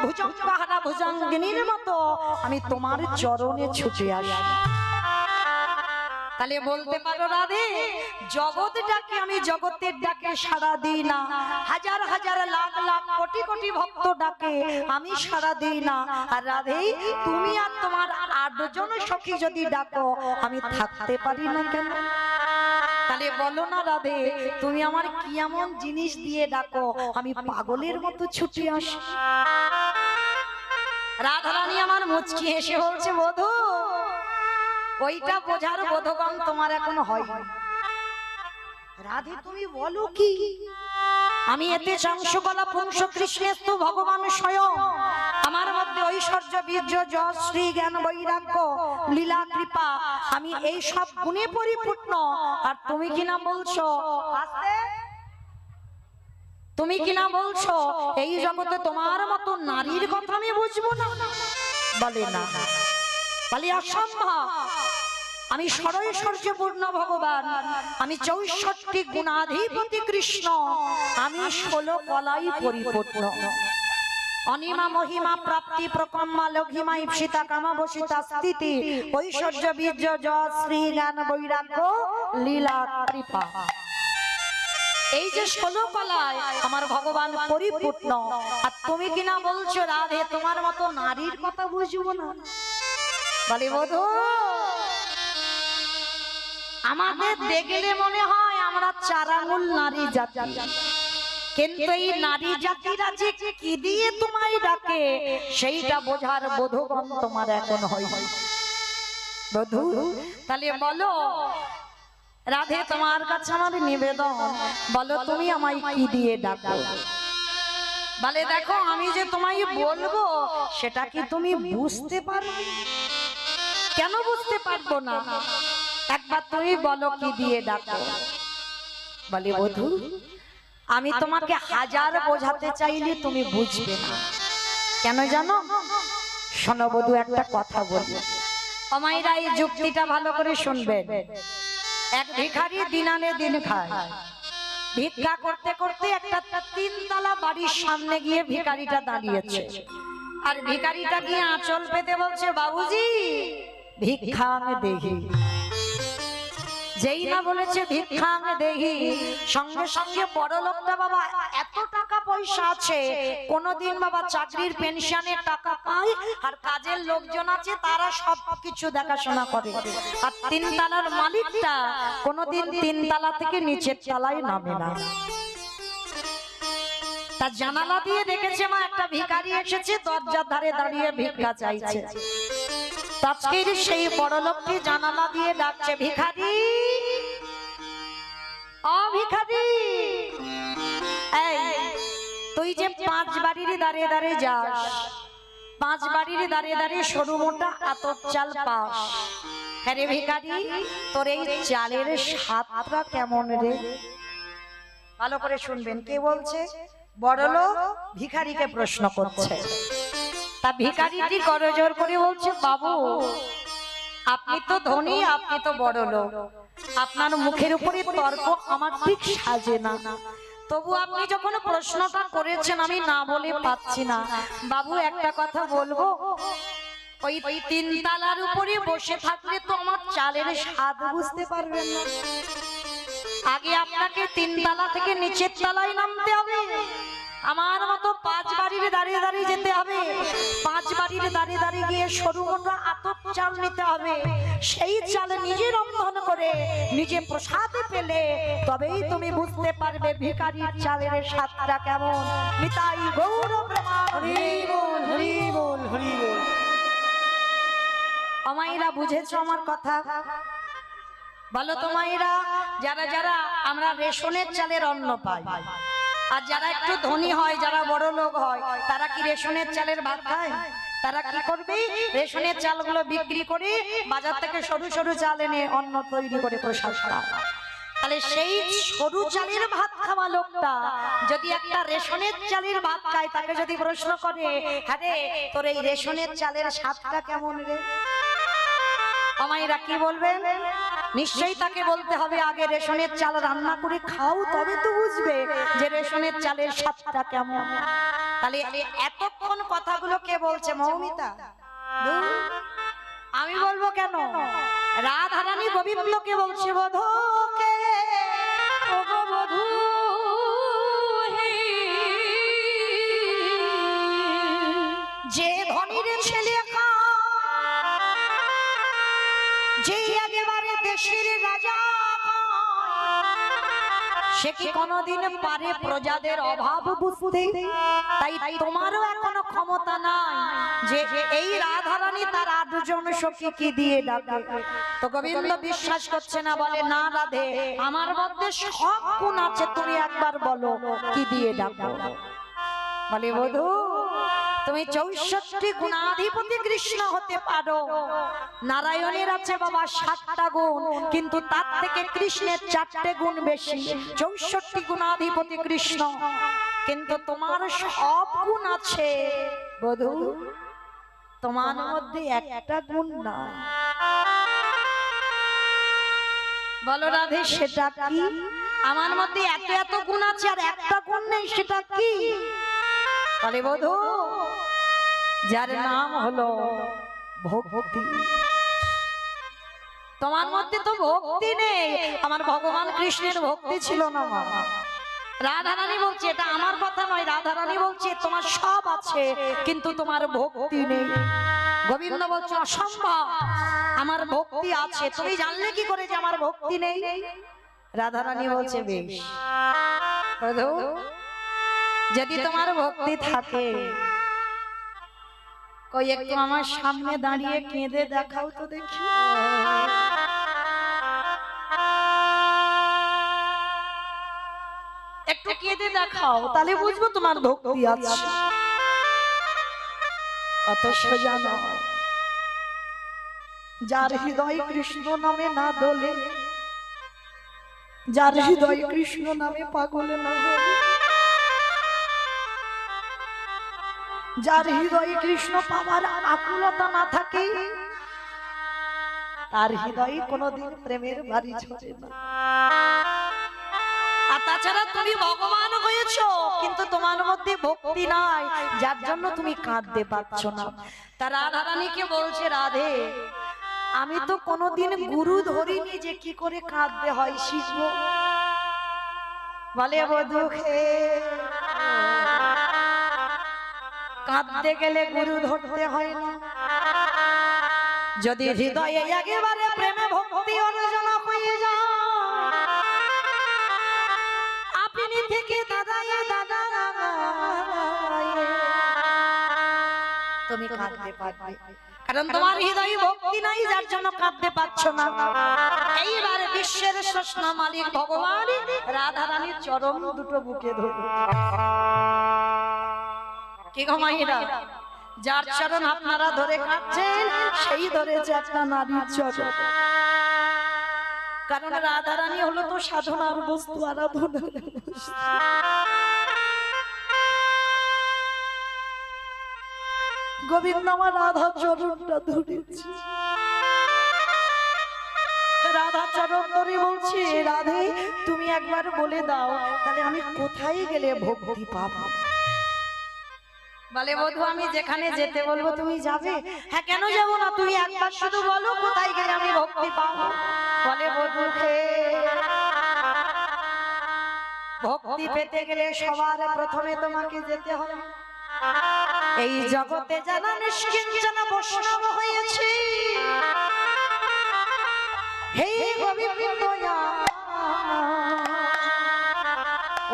ভুজঙ্গহারা ভুজঙ্গিনীর মতো আমি তোমার চরণে ছুটে আসি। তাহলে বলতে পারো রাধে, জগৎ ডাকে আমি জগতের ডাকে সাড়া দিই না, হাজার হাজার লাখ লাখ কোটি কোটি ভক্ত ডাকে আমি সাড়া দিই না, আর রাধে তুমি আর তোমার 8 জন সখী যদি ডাকো, আমি থাকতে পারি না কেন? তাহলে বলো না রাধে, তুমি আমার কি এমন জিনিস দিয়ে ডাকো আমি পাগলের মতো ছুটে আসি? রাধারানী আমার মুচকি হেসে বলছে, বধূ, ওইটা বোঝার বোধগম তোমার এখন হয়। রাধে, তুমি বলো কি? আমি এতে চংসকলা পুংস কৃষ্ণেস্তু ভগবান স্বয়ং, আমার মধ্যে ঐশ্বর্য, বীর্য, যশ, শ্রী, জ্ঞান, বৈরাগ্য, লীলা, কৃপা, আমি এই সব গুণে পরিপূর্ণ, আর তুমি কিনা বলছো, তুমি কিনা বলছো এই জগতে তোমার মতো নারীর কথা আমি বুঝবো না? বলে না, বলে অসম্ভব। আমি ষড়ৈশ্বর্যপূর্ণ ভগবান, আমি 64 গুণাধিপতি কৃষ্ণ, আমি 16 কলাই পরিপূর্ণ। অনিমা মহিমা প্রাপ্তি প্রকম্মা লঘিমা ইপ্সিতা কামা বসিতা স্থিতি ঐশ্বর্য বীর্য যশ শ্রী জ্ঞান বৈরাগ্য লীলা কৃপা। এই যে 16 কলায় আমার ভগবান পরিপূর্ণ, আর তুমি কিনা বলছো রাধে তোমার মতো নারীর কথা বুঝবো না। বলে বধূ, আমাদের দেখলে মনে হয় আমরা 4 আঙুল নারী জাতি, কিন্তু এই নারী জাতিরা যে কি দিয়ে তোমায় ডাকে সেইটা বোঝার বোধগণ তোমার এখন হয়। বধূ, তাহলে বলো রাধে তোমার কাছে আমার নিবেদন, বলো তুমি আমায় কি দিয়ে ডাকো। বলে দেখো আমি যে তোমায় বলবো সেটা কি তুমি বুঝতে পারবে? কেন বুঝতে পারবো না? একবার তুমি বলো কি দিয়ে ডাকো। বলে বধূ, আমি তোমাকে 1000 বোঝাতে চাইলে তুমি বুঝবে না। কেন জানো? শোনো বধূ, একটা কথা বলি, আমায়রা এই যুক্তিটা ভালো করে শুনবেন। এক ভিখারি দিন আনে দিন খায়, ভিক্ষা করতে করতে একটা 3 তলা বাড়ির সামনে গিয়ে ভিখারিটা দাঁড়িয়েছে, আর ভিখারিটা গিয়ে আঁচল পেতে বলছে, বাবুজি ভিক্ষা আমি দেখি। যেই না বলেছে ভিক্ষা আমি দেখি, সঙ্গে সঙ্গে বড় লোকটা বাবা এত টাকা পয়সা আছে, কোনদিন বাবা চাকরির পেনশনের টাকা পায়, আর কাজের লোকজন আছে তারা সবকিছু দেখাশোনা করে, আর 3 তলার মালিকটা কোনদিন 3 তলা থেকে নিচের তলায় নামে না। তার জানালা দিয়ে দেখেছে মা একটা ভিখারি এসেছে, দরজার ধারে দাঁড়িয়ে ভিক্ষা চাইছে। আজকের সেই বড় লোকটি জানালা দিয়ে ডাকছে, ভিখারি ও ভিখারি, এই তুই যে 5 বাড়ির দাঁড়িয়ে দাঁড়িয়ে যাস, 5 বাড়ির দাঁড়িয়ে দাঁড়িয়ে সরু মোটা আতপ চাল পাস, হ্যাঁ রে ভিখারি তোর এই চালের স্বাদটা কেমন রে? ভালো করে শুনবেন, কে বলছে? বড় লোক ভিখারিকে প্রশ্ন করছে। তা ভিখারিটি করজোর করে বলছে, বাবু আপনি তো ধনী, আপনি তো বড় লোক, আপনার মুখের উপরে তর্ক আমার ঠিক সাজে না, তবু আপনি যখন প্রশ্নটা করেছেন আমি না বলে পাচ্ছি না। বাবু একটা কথা বলবো, ওই 3 তলার উপরে বসে থাকলে তো আমার চালের স্বাদ বুঝতে পারবেন না। আগে আপনাকে 3 তলা থেকে নিচের তলায় নামতে হবে, আমার মতো 5 বাড়ির দাঁড়িয়ে দাঁড়িয়ে যেতে হবে, 5 বাড়ির দাঁড়িয়ে দাঁড়িয়ে গিয়ে সরু মোটা আতপ চাল নিতে হবে, সেই চাল নিজে রন্ধন করে নিজে প্রসাদে পেলে তবেই তুমি বুঝতে পারবে ভিখারির চালের স্বাদটা কেমন। নিতাই গৌর প্রেমা, হরি বল হরি বল হরি বল। আমায়রা বুঝেছো আমার কথা? বলো তো মায়েরা, যারা যারা আমরা রেশনের চালের অন্ন পাই, আর যারা একটু ধনী হয়, যারা বড় লোক হয়, তারা কি রেশনের চালের ভাত খায়? তারা কি করবে? রেশনের চালগুলো বিক্রি করে বাজার থেকে সরু সরু চাল এনে অন্ন তৈরি করে প্রসাদ খায়। তাহলে সেই সরু চালের ভাত খাওয়া লোকটা যদি একটা রেশনের চালের ভাত খায়, তাকে যদি প্রশ্ন করে, হ্যাঁ রে তোর এই রেশনের চালের স্বাদটা কেমন রে? আমায়রা কি বলবেন? নিশ্চয়ই তাকে বলতে হবে আগে রেশনের চাল রান্না করে খাও, তবে তো বুঝবে যে রেশনের চালের স্বাদটা কেমন। তাহলে এতক্ষণ কথাগুলো কে বলছে? মৌমিতা। আমি বলবো কেন? রাধারানী গোবিন্দকে বলছে, বধূ কে ও গো বধূ যে ধনীর ছেলে যে একেবারে দেশের রাজা, সে কি কোনদিন পারে প্রজাদের অভাব বুঝতে? তাই তোমারও এখনো ক্ষমতা নাই যে এই রাধারানী তার 8 জন সখী কি দিয়ে ডাকে। তো গোবিন্দ বিশ্বাস করছে না, বলে না রাধে আমার মধ্যে সব গুণ আছে, তুমি একবার বলো কি দিয়ে ডাকো। বলে বধূ তুমি 64 গুণাধিপতি কৃষ্ণ হতে পারো, নারায়ণের আছে বাবা 7টা গুণ, কিন্তু তার থেকে কৃষ্ণের 4টে গুণ বেশি, 64 গুণাধিপতি কৃষ্ণ, কিন্তু তোমার সব গুণ আছে বধূ, তোমার মধ্যে একটা গুণ নাই। বলো রাধে সেটা কি? আমার মধ্যে এত এত গুণ আছে আর একটা গুণ নেই, সেটা কি? তাহলে বধূ যার নাম হলো ভক্তি, তোমার মধ্যে তো ভক্তি নেই। আমার ভগবান কৃষ্ণের ভক্তি ছিল না মা। রাধারানী বলছে, এটা আমার কথা নয়, রাধারানী বলছে তোমার সব আছে কিন্তু তোমার ভক্তি নেই। গোবিন্দ বলছে অসম্ভব, আমার ভক্তি আছে। তুমি জানলে কি করে যে আমার ভক্তি নেই? রাধারানী বলছে বেশ, বধূ যদি তোমার ভক্তি থাকে কই একটু আমার সামনে দাঁড়িয়ে কেঁদে দেখাও তো দেখি। একটু কেঁদে দেখাও, তাহলে বুঝবো তোমার ভক্তি আছে। অত সোজা নয়। যার হৃদয় কৃষ্ণ নামে না দোলে, যার হৃদয় কৃষ্ণ নামে পাগল না হয়, যার হৃদয়ে কৃষ্ণ পাওয়ার আকুলতা না থাকে, তার হৃদয়ে কোনোদিন প্রেমের বাড়ি ঝরে না। আর তাছাড়া তুমি ভগবান হয়েছো কিন্তু তোমার মধ্যে ভক্তি নাই, যার জন্য তুমি কাঁদতে পারছো না। তা রাধারানীকে বলছে, রাধে আমি তো কোনোদিন গুরু ধরিনি যে কি করে কাঁদতে হয় শিখবো। বলে বধূ কাঁদতে গেলে গুরু ধরতে হয় না। যদি হৃদয়ে একেবারে প্রেমে ভক্তি অর্জন হয়ে যায়, আপনি থেকে দাদায়ে দাদা তুমি কাঁদতে পারবে, কারণ তোমার হৃদয়ে ভক্তি নাই, যার জন্য কাঁদতে পারছো না। এইবার বিশ্বের স্রষ্টা মালিক ভগবান রাধারানীর চরণ দুটো বুকে ধরল। কি গো মাইরা, যার চরণ আপনারা ধরে কাঁদছেন সেই ধরেছে একটা নারীর চরণ। কারণ রাধারানী হলো তো সাধনার বস্তু, আরাধনার বস্তু। গোবিন্দ আমার রাধা চরণটা ধরেছে, রাধা চরণ ধরে বলছি, রাধে তুমি একবার বলে দাও তাহলে আমি কোথায় গেলে ভক্তি পাবো। বলে বধূ আমি যেখানে যেতে বলবো তুমি যাবে। হ্যাঁ কেন যাব না, তুমি একবার শুধু বলো কোথায় গেলে আমি ভক্তি পাবো। বলে বধূ ভক্তি পেতে গেলে সবার প্রথমে তোমাকে যেতে হবে এই জগতে যারা নিষ্কিঞ্চন বৈষ্ণব হয়েছে। হে গোবিন্দ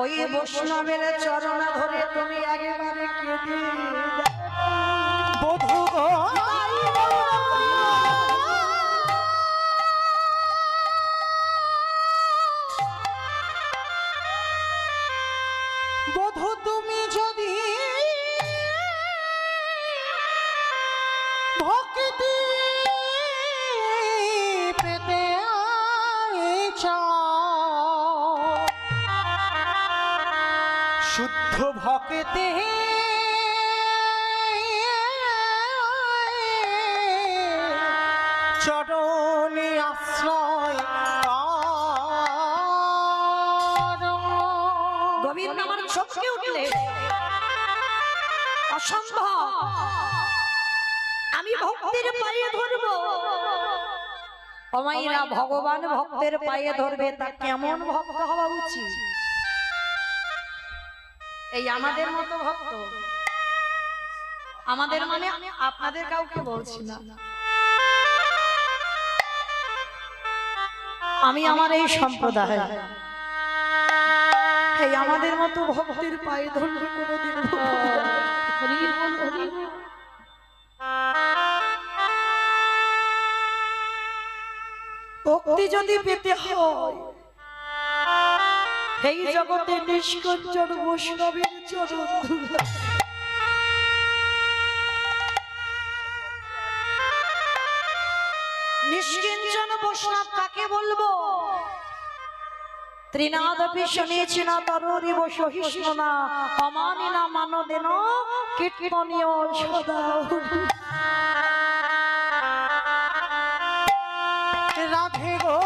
ওই বৈষ্ণবের চরণ ধরে তুমি একেবারে কেঁদে বধূ গো। বধূ তুমি যদি ভক্তি পেতে শুদ্ধ ভক্তি চরণে আশ্রয় গোবিন্দ আমার চমকে উঠলে অসম্ভব, আমি ভক্তের পায়ে ধরবো। অমাইরা ভগবান ভক্তের পায়ে ধরবে, তা কেমন ভক্ত হওয়া উচিত? এই আমাদের মতো ভক্ত, আমাদের মানে আপনাদের কাউকে বলছি না, আমি আমার এই সম্প্রদায়, এই আমাদের মতো ভক্তের পায়ে ধরলে কোনোদিন ভক্তি যদি পেতে হয় এই জগতে নিষ্কঞ্চন বৈষ্ণবের চরণ ধুলা। নিষ্কিঞ্চন বৈষ্ণব কাকে বলবো? ত্রিনাদপি শুনেছিনা তররিব সহিষ্ণুনা অমানিনা মানদেন কীর্তনীয় সদা। রাধে গো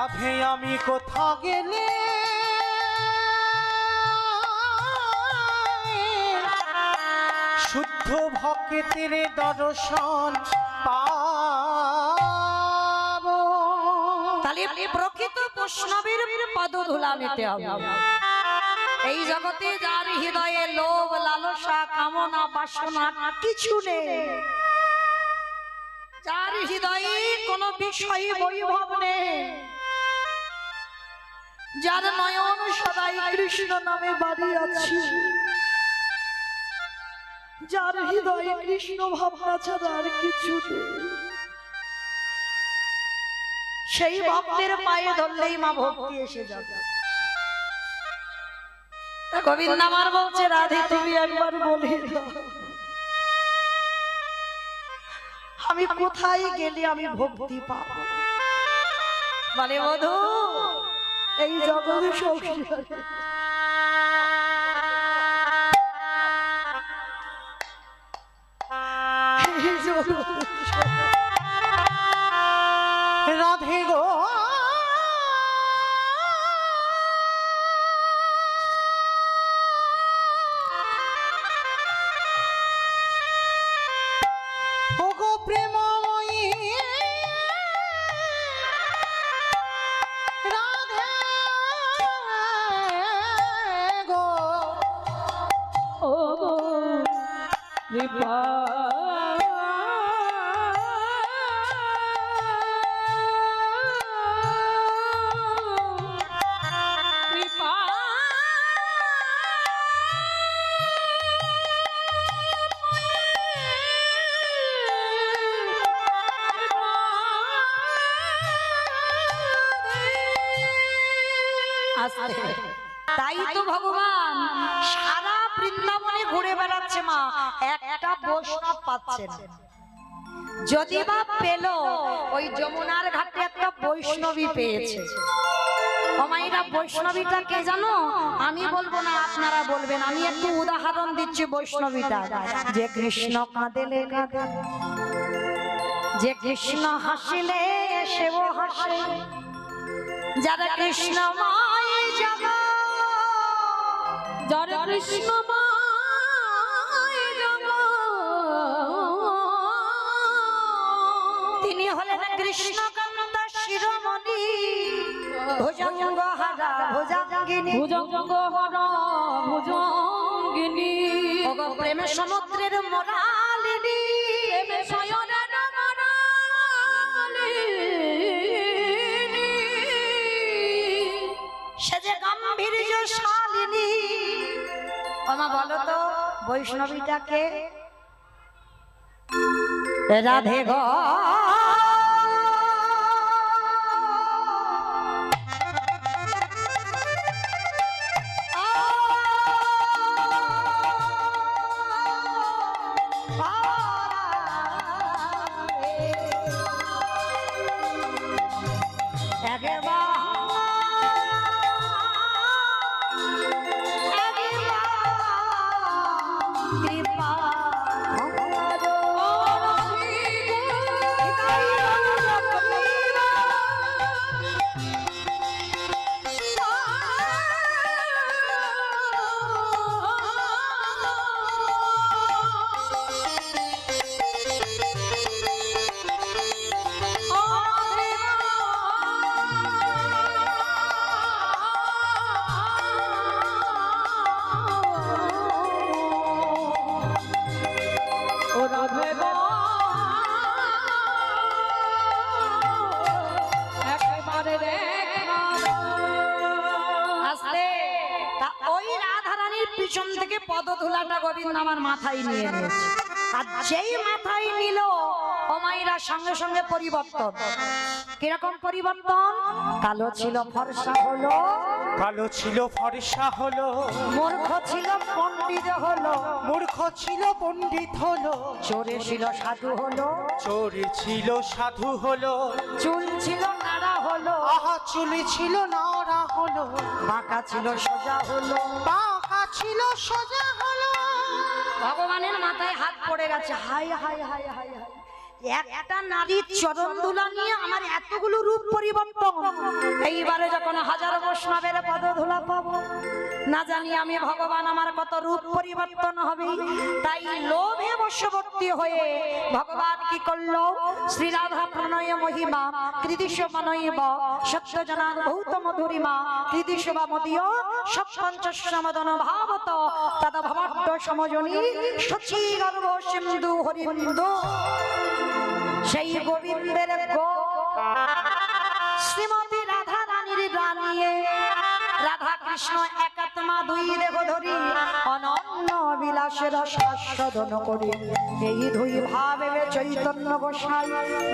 রাধে আমি কোথা গেলে শুদ্ধ ভক্তের দর্শন পাবো। তাহলে প্রকৃত বৈষ্ণবের পদধূলা নিতে হবে। এই জগতে যার হৃদয়ে লোভ লালসা কামনা বাসনা কিছু নেই, যার হৃদয়ে কোনো বিষয় বৈভব নেই, যার নয়ন সদাই কৃষ্ণ নামে বাড়ি আছে, যার হৃদয়ে কৃষ্ণ ভাবনা ছাড়া আর কিছু নেই, সেই ভক্তের পায়ে ধরলেই মা ভক্তি এসে যাবে। তা গোবিন্দ আমার বলছে, রাধে তুমি একবার বলে দাও, আমি কোথায় গেলে আমি ভক্তি পাবো? বলে বধূ, এই জগৎ সংসারে রাধে গো ওগো প্রেমময়ী রাধে গো ও কৃপা তাই তো ভগবান সারা বৃন্দাবনে ঘুরে বেড়াচ্ছে মা, একটা বৈষ্ণব পাচ্ছে না। যদি বা পেল, ওই যমুনার ঘাটে একটা বৈষ্ণবী পেয়েছে। মায়েরা বৈষ্ণবীটা কে জানো? আমি বলবো না, আপনারা বলবেন। আমি একটু উদাহরণ দিচ্ছি বৈষ্ণবীটা। যে কৃষ্ণ কাঁদেলে কাঁদে, যে কৃষ্ণ হাসিলে সেও হাসে, যারা কৃষ্ণ মায় জাগা, যারা কৃষ্ণ মায় জাগা, তিনি হলেন কৃষ্ণকান্তা শিরোমণি, ভুজঙ্গহারা ভুজঙ্গিনী, ভুজঙ্গহারা ভুজঙ্গিনী, ওগো প্রেম সমুদ্রের মোরালিনী, প্রেমে শয়নের মোরালিনী, সে যে গাম্ভীর্যশালিনী। ওমা বলো তো বৈষ্ণবীটাকে? রাধে গো পিছন থেকে পদধূলাটা গোবিন্দ আমার মাথায় নিয়ে নিয়েছে। আর যেই মাথায় নিল, ও মায়েরা সঙ্গে সঙ্গে পরিবর্তন। কিরকম পরিবর্তন? কালো ছিল ফর্সা হলো, কালো ছিল ফর্সা হলো, মূর্খ ছিল পণ্ডিত হলো, মূর্খ ছিল পণ্ডিত হলো, চোরে ছিল সাধু হলো, চোরে ছিল সাধু হলো, চুল ছিল নাড়া হলো, আহা চুলি ছিল নাড়া হলো, বাঁকা ছিল সোজা হলো, বাঁকা ছিল সোজা হলো। ভগবানের মাথায় হাত পড়ে গেছে। High high high high high, একটা নারীর চরণ দুলা নিয়ে আমার এতগুলো রূপ পরিবর্তন। এইবারে যখন হাজার বৈষ্ণবের পদ ধুলা পাবো, না জানি আমি ভগবান আমার কত রূপ পরিবর্তন হবে। তাই লোভে বশবর্তী হয়ে ভগবান কি করলো, শ্রী রাধা প্রণয় মহিমা কৃদিশ মনৈব সত্য জনার ভৌত মধুরিমা কৃদিশ বা মদীয় সৎপঞ্চমদন ভাবত তদ ভবাড্ড সমজনী সচী গর্ভ সিন্ধু হরিবন্ধু। সেই গোবিন্দের গো শ্রীমতী রাধা রানীর রানিয়ে রাধা কৃষ্ণ একাত্মা দুই দেহ ধরি অনন্য বিলাসের শাসন করি। এই দুই ভাবে চৈতন্য গোসাই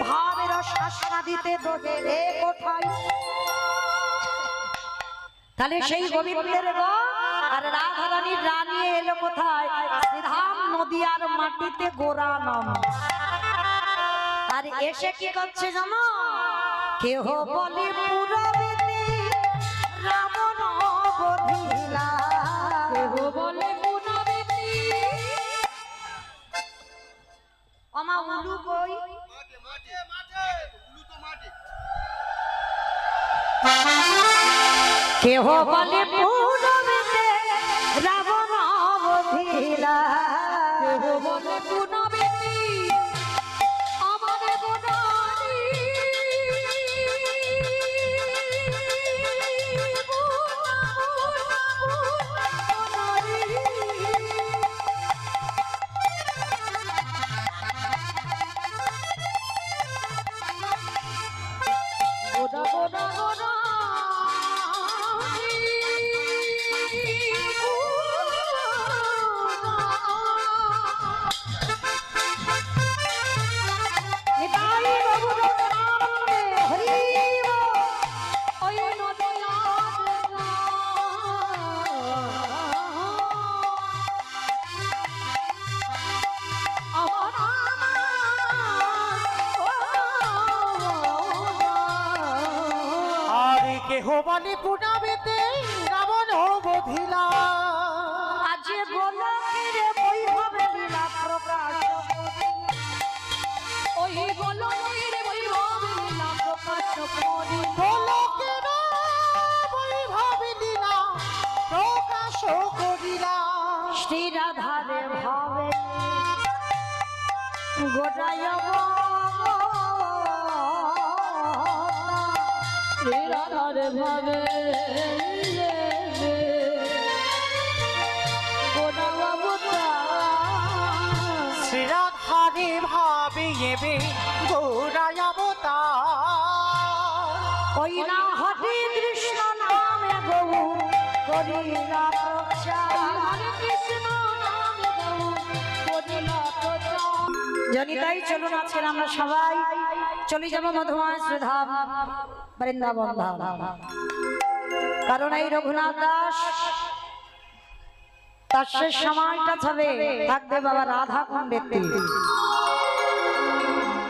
ভাবের শাসনা দিতে দোহে রে কোথায়। তাহলে সেই গোবিন্দের গো আর রাধা রানীর রানিয়ে এলো কোথায়, শ্রীধাম নদিয়ার মাটিতে গোরা নাম। আর এসে কি করছে জানো, কেহ বলে পুরবেতে রাবণ বধিলা, কেহ বলে পুরবেতে আমা উলু কই কেহ বলে পুরবেতে রাবণ বধিলা, কেহ বলে পুরবেতে কেহ বলে পুনাবেতে রাবণ বধিলা, আজ গোলকের বৈভবে লীলা প্রকাশ, ওই গোলকের বৈভবে লীলা প্রকাশ করি, গোলকের বৈভবে লীলা প্রকাশ করিলা। শ্রী রাধারে ভাবে গোটায় শ্রী রাধার ভাবে শ্রী রাধারে ভাবে এবে গোরায় অবতার, ওই না হরে কৃষ্ণ নামে গৌর করিলা প্রচার, হরে কৃষ্ণ নামে গৌর করিলা প্রচার। জনিতাই চলুন আজকের আমরা সবাই চলে যাব মধুময় শ্রীধাম বৃন্দাবন ধাম। কারণ এই রঘুনাথ দাস তার শেষ সময়টা থাকবে বাবা রাধা কুণ্ডের তীরে।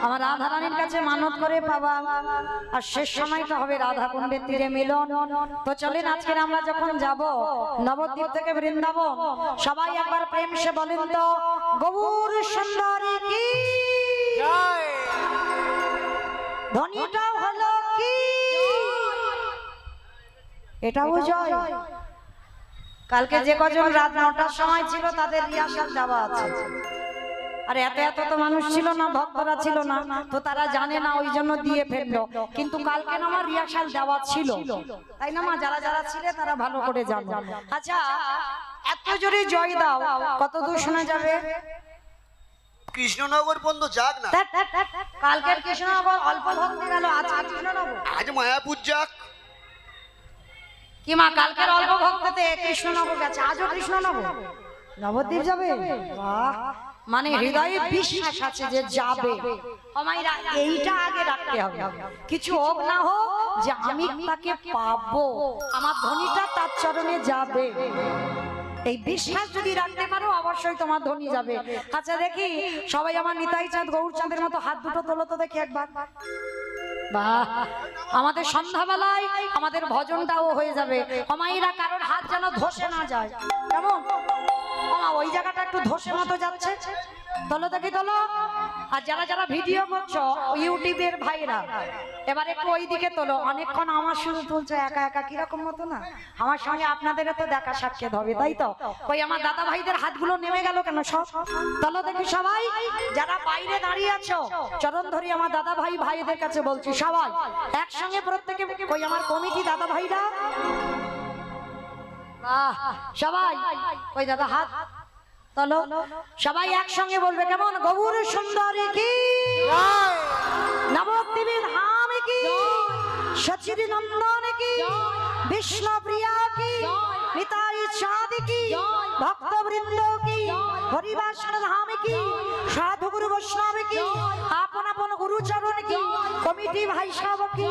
আমার রাধা রানীর কাছে মানত করে পাবা, আর শেষ সময়টা হবে রাধা কুণ্ডের তীরে মিলন। তো চলেন আজকে আমরা যখন যাব নবদ্বীপ থেকে বৃন্দাবন, সবাই একবার প্রেম সে বলেন তো গৌর সুন্দরী কি জয়। ধ্বনিটা হলো কি, এটাও জয়। কালকে যে কজন রাত 9টার সময় ছিল তাদের রিহার্সাল দেওয়া আছে, আর এত এত তো মানুষ ছিল না, ভক্তরা ছিল না, তো তারা জানে না, ওই জন্য দিয়ে ফেললো। কিন্তু কালকে না আমার রিহার্সাল দেওয়া ছিল, তাই না মা? যারা যারা ছিলে তারা ভালো করে জানো। আচ্ছা, এত জোরে জয় দাও, কত দূর শোনা যাবে? কৃষ্ণনগর পর্যন্ত যাক না। কালকের কৃষ্ণনগর অল্প ভক্তি গেল, আজ কৃষ্ণনগর, আজ মায়াপুর যাক। কি মা? কালকের অল্প ভক্ততে কৃষ্ণনগর গেছে, আজও কৃষ্ণনগর নবদ্বীপ যাবে। বাহ, মানে হৃদয়ে বিশ্বাস আছে যে যাবে। আমাইরা এইটা আগে রাখতে হবে, কিছু হোক না হোক যে আমি তাকে পাবো, আমার ধ্বনিটা তার চরণে যাবে। এই বিশ্বাস যদি রাখতে পারো অবশ্যই তোমার ধ্বনি যাবে। আচ্ছা দেখি সবাই আমার নিতাই চাঁদ গৌরচাঁদের মতো হাত দুটো তোলো তো দেখি একবার। বাহ, আমাদের সন্ধ্যাবেলায় আমাদের ভজনটাও হয়ে যাবে। অমাইরা কারোর হাত যেন ধসে না যায়, কেমন? ওই জায়গাটা একটু ধসে মতো যাচ্ছে, তোলো দেখি তোলো। আর যারা যারা ভিডিও করছো ইউটিউবের ভাইরা এবার একটু ওই দিকে তোলো। অনেকক্ষণ আমার শুধু তুলছে একা একা, কিরকম মতো না? আমার সঙ্গে আপনাদেরও তো দেখা সাক্ষাৎ হবে, তাই তো? ওই আমার দাদা ভাইদের হাতগুলো নেমে গেল কেন? সব তোলো দেখি সবাই। যারা বাইরে দাঁড়িয়ে আছো চরণ ধরি আমার দাদা ভাই ভাইদের কাছে বলছি, সবাই একসঙ্গে প্রত্যেকে। ওই আমার কমিটি দাদা ভাইরা বাহ, সবাই ওই দাদা হাত তোলো, সবাই একসঙ্গে বলবে কেমন? গৌর সুন্দরী কি, জয় নবদ্বীপের ধাম কি, সচির নন্দন কি, বিষ্ণু প্রিয়া কি, নিতাই চাঁদ কি, ভক্তবৃন্দ কি, হরিবাসন ধাম কি, সাধু গুরু বৈষ্ণব কি, আপন আপন গুরুচরণ কি, কমিটি ভাই সব কি,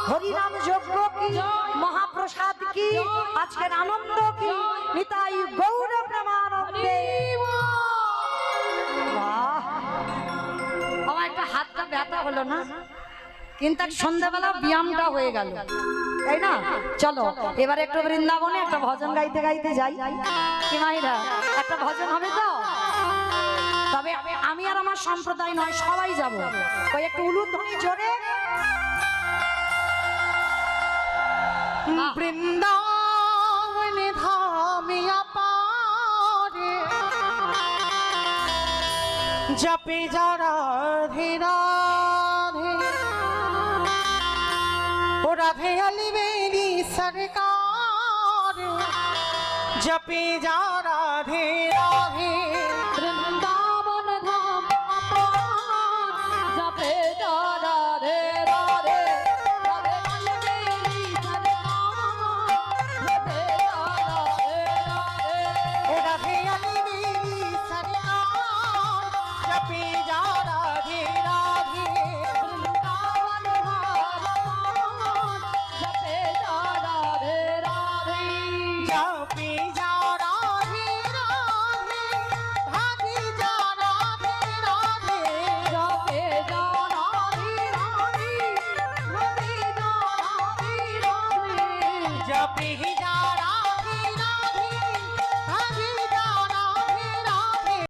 হরিনাম যজ্ঞ কি, মহাপ্রসাদ কি, আজকের আনন্দ কি, নিতাই গৌর প্রেমানন্দে। বাহ, আমার একটা হাতটা ব্যথা হলো না, কিন্তু সন্ধ্যাবেলা ব্যায়ামটা হয়ে গেল, তাই না? চলো এবার একটু বৃন্দাবনে একটা ভজন গাইতে গাইতে যাই কি মাইরা, একটা ভজন হবে তো? তবে আমি আর আমার সম্প্রদায় নয়, সবাই যাব। ওই একটু উলুধ্বনি জোরে। বৃন্দাবন ধামিয়া পারে জপে যারা ধীরা ও রাধে আলি বেরি সরকার জপে যা রাধে রাধে বৃন্দাবন ধাম জপে যা রাধে রাধে, রাধে আলবেলি সরকার, জপে যা রাধে রাধে। ও রাধে আলি বেরি সরকার জপে যা রাধে রাধে বৃন্দাবন ধাম জপে যা রাধে রাধে। জপে যা রাধে রাধে ভাবি যা রাধে রাধে জপে যা রাধে রাধে, জপে যা রাধে রাধে। জপে